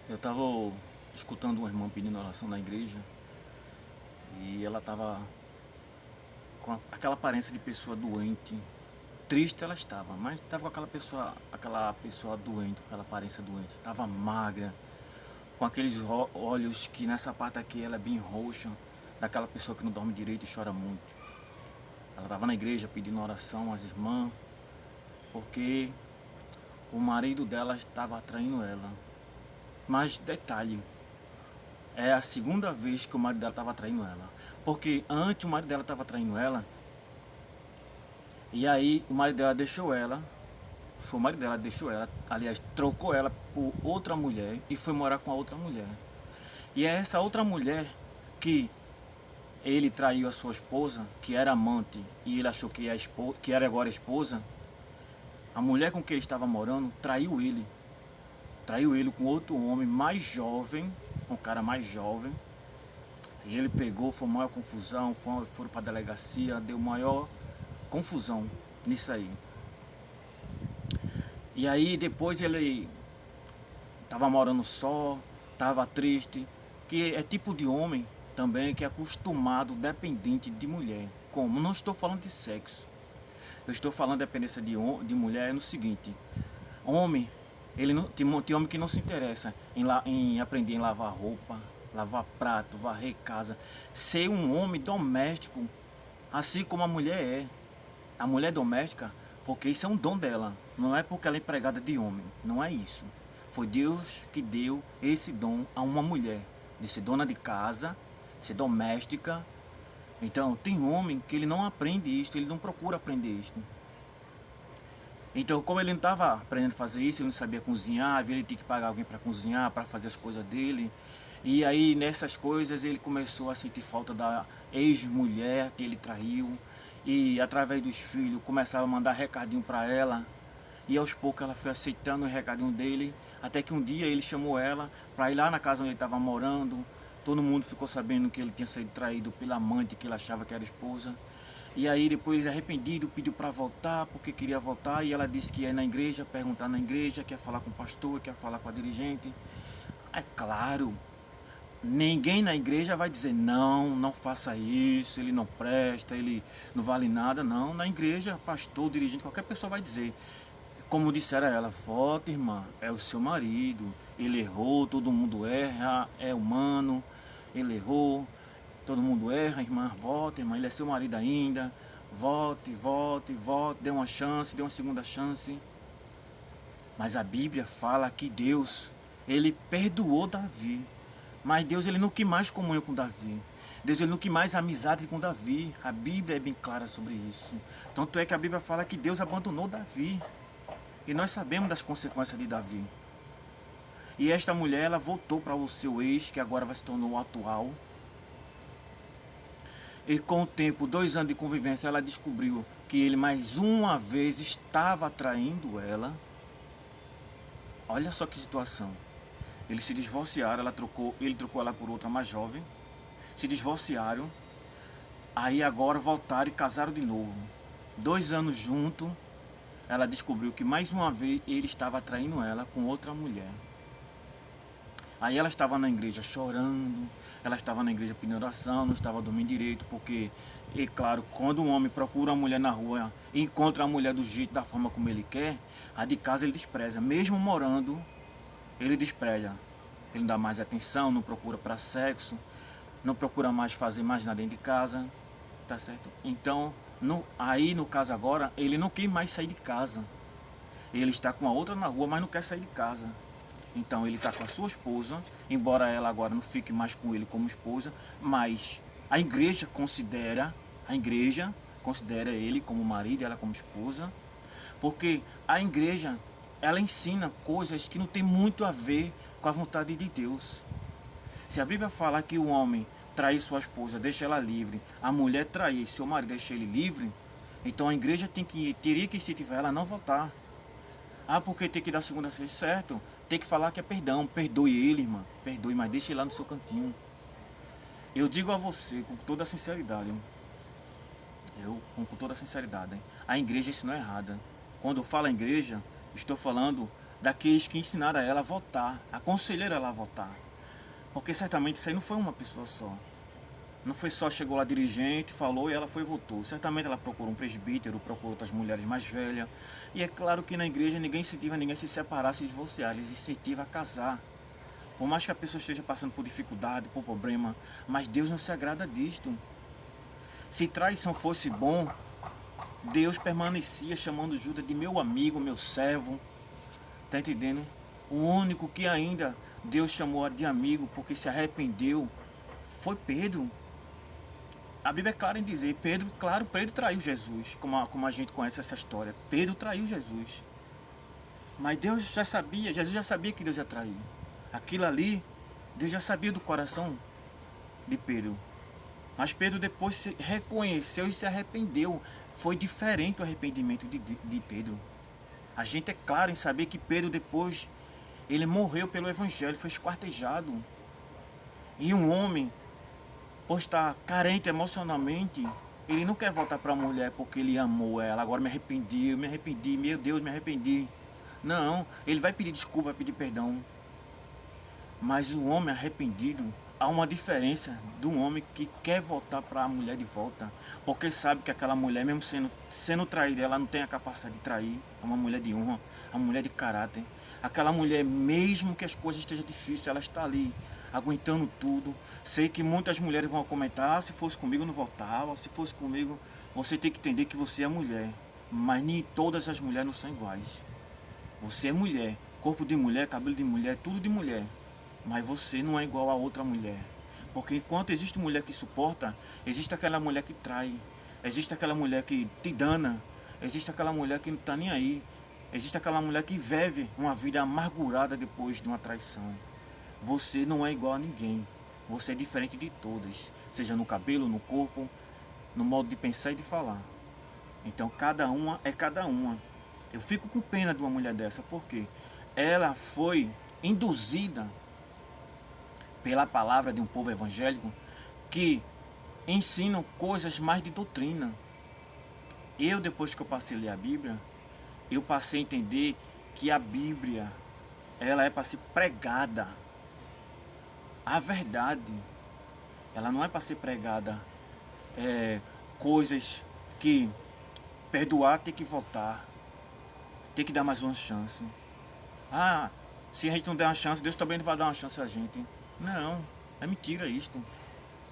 Eu estava escutando uma irmã pedindo oração na igreja e ela estava com aquela aparência de pessoa doente. Triste ela estava, mas estava com aquela pessoa doente, com aquela aparência doente. Estava magra, com aqueles olhos que nessa parte aqui ela é bem roxa, daquela pessoa que não dorme direito e chora muito. Ela estava na igreja pedindo oração às irmãs, porque o marido dela estava atraindo ela. Mas detalhe, é a segunda vez que o marido dela estava traindo ela. Porque antes o marido dela estava traindo ela. E aí o marido dela deixou ela. Foi o marido dela deixou ela. Aliás, trocou ela por outra mulher e foi morar com a outra mulher. E é essa outra mulher que ele traiu a sua esposa, que era amante, e ele achou que era agora a esposa. A mulher com quem ele estava morando traiu ele. Traiu ele com outro homem mais jovem, um cara mais jovem. E ele pegou, foi maior confusão, foram para a delegacia, deu maior confusão nisso aí. E aí depois ele tava morando só, tava triste, que é tipo de homem também que é acostumado, dependente de mulher. Como? Não estou falando de sexo. Eu estou falando de dependência de mulher no seguinte. Homem, ele não, tem homem que não se interessa em aprender a lavar roupa, lavar prato, varrer casa, ser um homem doméstico, assim como a mulher é. A mulher doméstica, porque isso é um dom dela, não é porque ela é empregada de homem, não é isso. Foi Deus que deu esse dom a uma mulher, de ser dona de casa, de ser doméstica. Então, tem homem que ele não aprende isto, ele não procura aprender isto. Então, como ele não estava aprendendo a fazer isso, ele não sabia cozinhar, ele tinha que pagar alguém para cozinhar, para fazer as coisas dele. E aí, nessas coisas, ele começou a sentir falta da ex-mulher que ele traiu. E através dos filhos, começava a mandar recadinho para ela. E aos poucos ela foi aceitando o recadinho dele. Até que um dia ele chamou ela para ir lá na casa onde ele estava morando. Todo mundo ficou sabendo que ele tinha sido traído pela amante que ele achava que era esposa. E aí depois arrependido pediu para voltar porque queria voltar e ela disse que ia na igreja, perguntar na igreja, quer falar com o pastor, quer falar com a dirigente. É claro, ninguém na igreja vai dizer não, não faça isso, ele não presta, ele não vale nada, não. Na igreja, pastor, dirigente, qualquer pessoa vai dizer. Como disseram a ela, volte irmã, é o seu marido, ele errou, todo mundo erra, é humano, ele errou, todo mundo erra, irmã, volte, irmã, ele é seu marido ainda, volte, volte, volte, dê uma chance, dê uma segunda chance. Mas a Bíblia fala que Deus, ele perdoou Davi, mas Deus ele não quis mais comunhão com Davi. Deus ele não quis mais amizade com Davi. A Bíblia é bem clara sobre isso. Tanto é que a Bíblia fala que Deus abandonou Davi. E nós sabemos das consequências de Davi. E esta mulher, ela voltou para o seu ex, que agora vai se tornar o atual. E com o tempo, 2 anos de convivência, ela descobriu que ele mais uma vez estava traindo ela. Olha só que situação. Eles se divorciaram, ele trocou ela por outra mais jovem. Se divorciaram. Aí agora voltaram e casaram de novo. 2 anos juntos, ela descobriu que mais uma vez ele estava traindo ela com outra mulher. Aí ela estava na igreja chorando, ela estava na igreja pedindo oração, não estava dormindo direito, porque, e claro, quando um homem procura uma mulher na rua e encontra a mulher do jeito, da forma como ele quer, a de casa ele despreza. Mesmo morando, ele despreza. Ele não dá mais atenção, não procura para sexo, não procura mais fazer mais nada dentro de casa, tá certo? Então, aí no caso agora, ele não quer mais sair de casa. Ele está com a outra na rua, mas não quer sair de casa. Então ele está com a sua esposa, embora ela agora não fique mais com ele como esposa, mas a igreja considera ele como marido e ela como esposa, porque a igreja ela ensina coisas que não tem muito a ver com a vontade de Deus. Se a Bíblia fala que o homem trair sua esposa, deixa ela livre, a mulher trair seu marido, deixa ele livre, então a igreja teria que incentivar ela a não votar. Ah, porque tem que dar segunda vez certo. Tem que falar que é perdão. Perdoe ele, irmã. Perdoe, mas deixe ele lá no seu cantinho. Eu digo a você com toda a sinceridade. Com toda a sinceridade. A igreja ensinou errada. Quando eu falo a igreja, estou falando daqueles que ensinaram a ela a votar, aconselharam ela a votar. Porque certamente isso aí não foi uma pessoa só. Não foi só, chegou lá dirigente, falou e ela foi e votou. Certamente ela procurou um presbítero, procurou outras mulheres mais velhas. E é claro que na igreja ninguém incentiva ninguém a se separar, se divorciar. Eles incentivam a casar. Por mais que a pessoa esteja passando por dificuldade, por problema, mas Deus não se agrada disto. Se traição fosse bom, Deus permanecia chamando Judas de meu amigo, meu servo. Tá entendendo? O único que ainda Deus chamou de amigo porque se arrependeu foi Pedro. A Bíblia é clara em dizer, Pedro traiu Jesus, como a gente conhece essa história. Pedro traiu Jesus. Mas Deus já sabia, Jesus já sabia que Deus ia trair. Aquilo ali, Deus já sabia do coração de Pedro. Mas Pedro depois se reconheceu e se arrependeu. Foi diferente o arrependimento de Pedro. A gente é claro em saber que Pedro depois, ele morreu pelo Evangelho, foi esquartejado. E um homem, por estar carente emocionalmente, ele não quer voltar para a mulher porque ele amou ela. Agora me arrependi, meu Deus, me arrependi. Não, ele vai pedir desculpa, vai pedir perdão. Mas o homem arrependido, há uma diferença do homem que quer voltar para a mulher de volta. Porque sabe que aquela mulher, mesmo sendo traída, ela não tem a capacidade de trair. É uma mulher de honra, uma mulher de caráter. Aquela mulher, mesmo que as coisas estejam difíceis, ela está ali, aguentando tudo. Sei que muitas mulheres vão comentar, se fosse comigo eu não voltava, se fosse comigo, você tem que entender que você é mulher. Mas nem todas as mulheres não são iguais. Você é mulher, corpo de mulher, cabelo de mulher, tudo de mulher. Mas você não é igual a outra mulher. Porque enquanto existe mulher que suporta, existe aquela mulher que trai. Existe aquela mulher que te dana. Existe aquela mulher que não está nem aí. Existe aquela mulher que vive uma vida amargurada depois de uma traição. Você não é igual a ninguém. Você é diferente de todas. Seja no cabelo, no corpo, no modo de pensar e de falar. Então cada uma é cada uma. Eu fico com pena de uma mulher dessa, porque ela foi induzida pela palavra de um povo evangélico que ensinam coisas mais de doutrina. Eu, depois que eu passei a ler a Bíblia, eu passei a entender que a Bíblia, ela é para ser pregada. A verdade, ela não é para ser pregada coisas que perdoar, tem que voltar, tem que dar mais uma chance. Ah, se a gente não der uma chance, Deus também não vai dar uma chance a gente. Não, é mentira isto.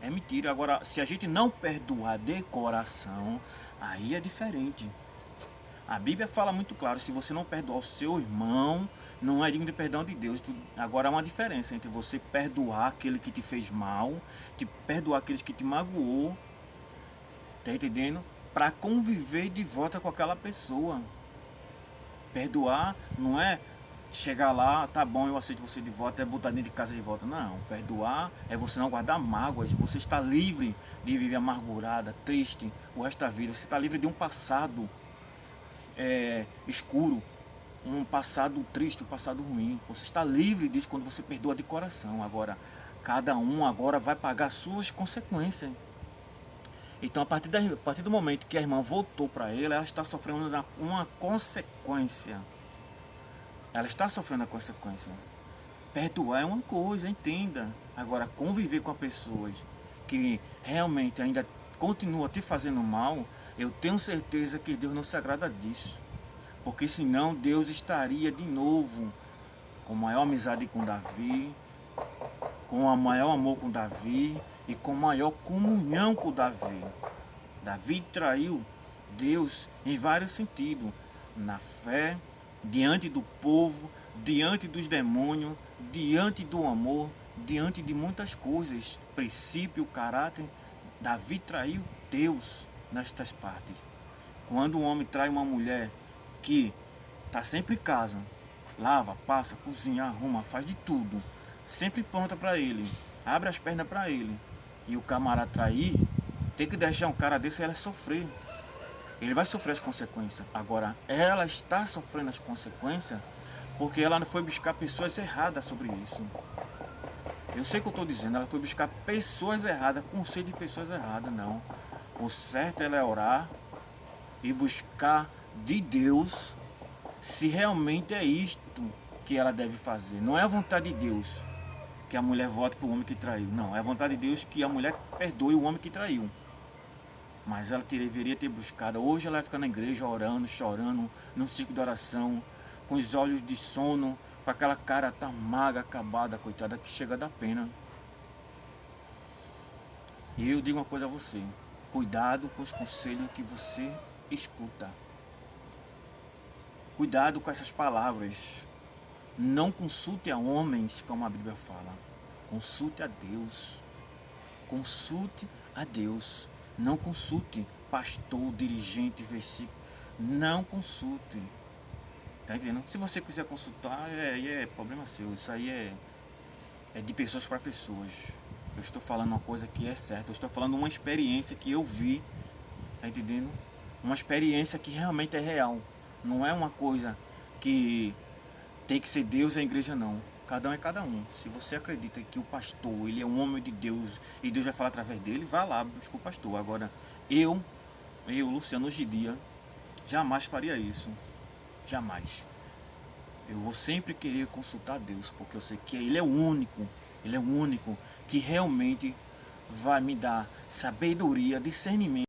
É mentira. Agora, se a gente não perdoar de coração, aí é diferente. A Bíblia fala muito claro, se você não perdoar o seu irmão, não é digno de perdão de Deus. Agora há uma diferença entre você perdoar aquele que te fez mal, te perdoar aqueles que te magoou, tá entendendo? Para conviver de volta com aquela pessoa. Perdoar não é chegar lá, tá bom, eu aceito você de volta, é botar dentro de casa de volta. Não, perdoar é você não guardar mágoas. Você está livre de viver amargurada, triste o resto da vida. Você está livre de um passado escuro, um passado triste, um passado ruim. Você está livre disso quando você perdoa de coração. Agora, cada um agora vai pagar suas consequências. Então, a partir do momento que a irmã voltou para ele, ela está sofrendo uma consequência. Ela está sofrendo a consequência. Perdoar é uma coisa, entenda. Agora, conviver com pessoas que realmente ainda continuam te fazendo mal, eu tenho certeza que Deus não se agrada disso. Porque senão Deus estaria de novo com maior amizade com Davi, com o maior amor com Davi e com maior comunhão com Davi. Davi traiu Deus em vários sentidos. Na fé, diante do povo, diante dos demônios, diante do amor, diante de muitas coisas, princípio, caráter. Davi traiu Deus nestas partes. Quando um homem trai uma mulher que está sempre em casa, lava, passa, cozinha, arruma, faz de tudo, sempre pronta para ele, abre as pernas para ele, e o camarada trair, tem que deixar um cara desse ela sofrer. Ele vai sofrer as consequências. Agora, ela está sofrendo as consequências porque ela foi buscar pessoas erradas sobre isso. Eu sei o que eu estou dizendo, ela foi buscar pessoas erradas, conselho de pessoas erradas, não. O certo ela é orar e buscar de Deus se realmente é isto que ela deve fazer. Não é a vontade de Deus que a mulher volte para o homem que traiu. Não, é a vontade de Deus que a mulher perdoe o homem que traiu. Mas ela deveria ter buscado. Hoje ela vai ficar na igreja orando, chorando, num ciclo de oração, com os olhos de sono, com aquela cara tão magra, acabada, coitada, que chega a dar pena. E eu digo uma coisa a você: cuidado com os conselhos que você escuta. Cuidado com essas palavras. Não consulte a homens, como a Bíblia fala. Consulte a Deus. Consulte a Deus. Não consulte pastor, dirigente, versículo. Não consulte. Tá entendendo? Se você quiser consultar, é problema seu. Isso aí é de pessoas para pessoas. Eu estou falando uma coisa que é certa. Eu estou falando uma experiência que eu vi. Tá entendendo? Uma experiência que realmente é real. Não é uma coisa que tem que ser Deus e a igreja, não. Cada um é cada um. Se você acredita que o pastor, ele é um homem de Deus e Deus vai falar através dele, vá lá, busca o pastor. Agora, eu, Luciano, hoje em dia, jamais faria isso. Jamais. Eu vou sempre querer consultar Deus, porque eu sei que Ele é o único que realmente vai me dar sabedoria, discernimento.